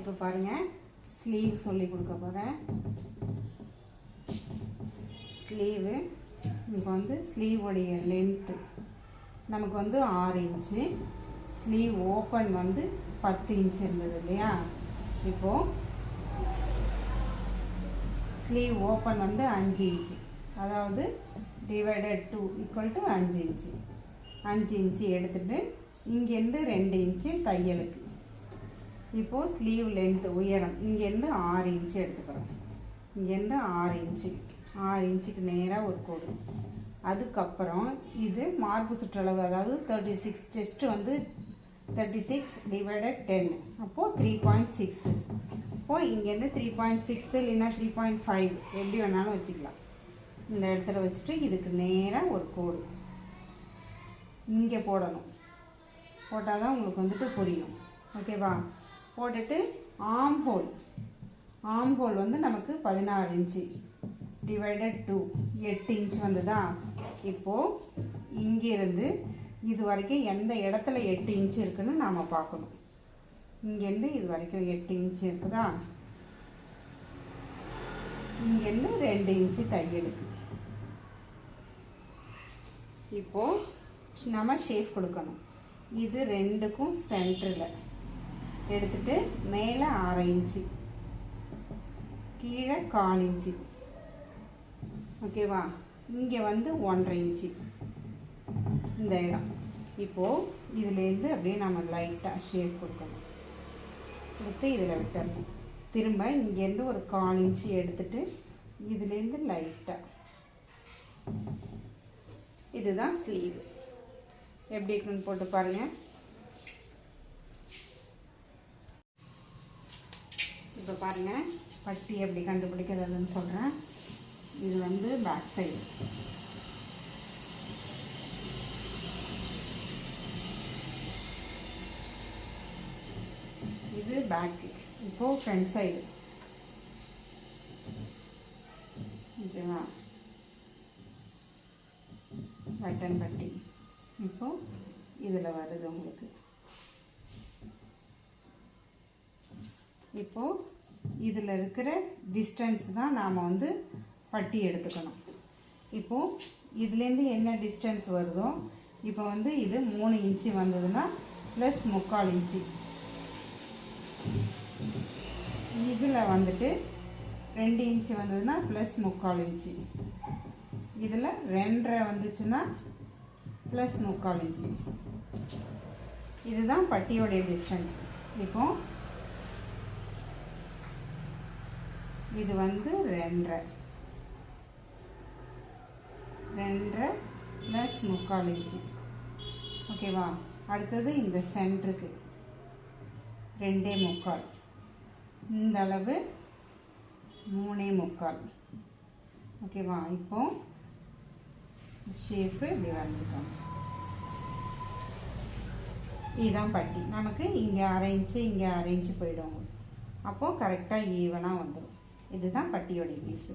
இப்போ பாருங்கள், ஸ்லீவ் சொல்லி கொடுக்க போகிறேன். ஸ்லீவு இப்போ வந்து ஸ்லீவோடைய லென்த்து நமக்கு வந்து 6 இன்ச்சு. ஸ்லீவ் ஓப்பன் வந்து 10 இன்ச்சு இருந்தது இல்லையா. இப்போது ஸ்லீவ் ஓப்பன் வந்து 5 இன்ச்சு, அதாவது divided 2 equal to 5 inch. 5 inch எடுத்துகிட்டு இங்கேருந்து 2 இன்ச்சு தையலுக்கு. இப்போது ஸ்லீவ் லென்த்து உயரம் இங்கேருந்து 6 இன்ச்சு எடுத்துக்கிறோம். இங்கேருந்து 6 இன்ச்சு, 6 இன்ச்சுக்கு நேராக ஒரு கோடு. அதுக்கப்புறம் இது மார்பு சுற்றளவு, அதாவது 36, செஸ்ட்டு வந்து 36 டிவைடட் 10, அப்போது 3.6. இப்போது இங்கேருந்து 3.6 இல்லைன்னா 3.5 எப்படி வேணாலும் வச்சுக்கலாம். இந்த இடத்துல வச்சுட்டு இதுக்கு நேராக ஒரு கோடு இங்கே போடணும். போட்டால் தான் உங்களுக்கு வந்துட்டு புரியும். ஓகேவா? போட்டுட்டு ஆர்ம் ஹோல் வந்து நமக்கு 16 இன்ச்சு டிவைடட் 2, 8 இன்ச் வந்துதா. இப்போது இங்கேருந்து இது வரைக்கும் எந்த இடத்துல 8 இன்ச்சு இருக்குதுன்னு நாம் பார்க்கணும். இங்கேருந்து இது வரைக்கும் 8 இன்ச்சு இருக்குதா. இங்கேருந்து 2 இன்ச்சு தையலுக்கு. இப்போது நம்ம ஷேப் கொடுக்கணும். இது ரெண்டுக்கும் சென்டரில் எடுத்துகிட்டு மேலே 6 இன்ச்சு, கீழே 1/4 இன்ச்சு. ஓகேவா? இங்கே வந்து 1.5 இன்ச்சு இந்த இடம். இப்போது இதுலேருந்து அப்படியே நம்ம லைட்டாக ஷேப் கொடுக்கணும். கொடுத்து இதில் விட்டுறணும். திரும்ப இங்கேருந்து ஒரு 1/4 இன்ச்சு எடுத்துகிட்டு இதுலேருந்து லைட்டாக. இதுதான் ஸ்லீவ். எப்படி இருக்குன்னு போட்டு பாருங்கள். இப்போ பாருங்கள், பட்டி எப்படி கண்டுபிடிக்கிறதுன்னு சொல்கிறேன். இது வந்து பேக் சைடு. இது பேக்கு. இப்போது ஃப்ரண்ட் சைடு. ஓகேவா? பட்டன் பட்டி இப்போது இதில் வருது உங்களுக்கு. இப்போது இதில் இருக்கிற டிஸ்டன்ஸ் தான் நாம் வந்து பட்டி எடுத்துக்கணும். இப்போது இதுலேருந்து என்ன டிஸ்டன்ஸ் வருதோ, இப்போ வந்து இது 3 இன்ச்சு வந்ததுன்னா ப்ளஸ் 3/4 இன்ச்சு. இதில் வந்துட்டு 2 இன்ச்சு வந்ததுன்னா ப்ளஸ் 3/4 இன்ச்சு. இதில் 2.5 வந்துச்சுன்னா ப்ளஸ் 3/4 இன்ச்சு. இதுதான் பட்டியோடைய டிஸ்டன்ஸ். இப்போது இது வந்து 2.5 ப்ளஸ் 3/4 இன்ச்சு. ஓகேவா? அடுத்தது இந்த சென்டருக்கு 2.25, இந்த அளவு 3.25. ஓகேவா? இப்போது ஷேப்பு இப்படி வரைஞ்சிக்கோங்க. இதுதான் பட்டி. நமக்கு இங்கே 1/2 இன்ச்சு, இங்கே 1/2 இன்ச்சு போயிடும். அப்போது கரெக்டாக ஈவனாக வந்துடும். இதுதான் பட்டியோடைய பீஸு.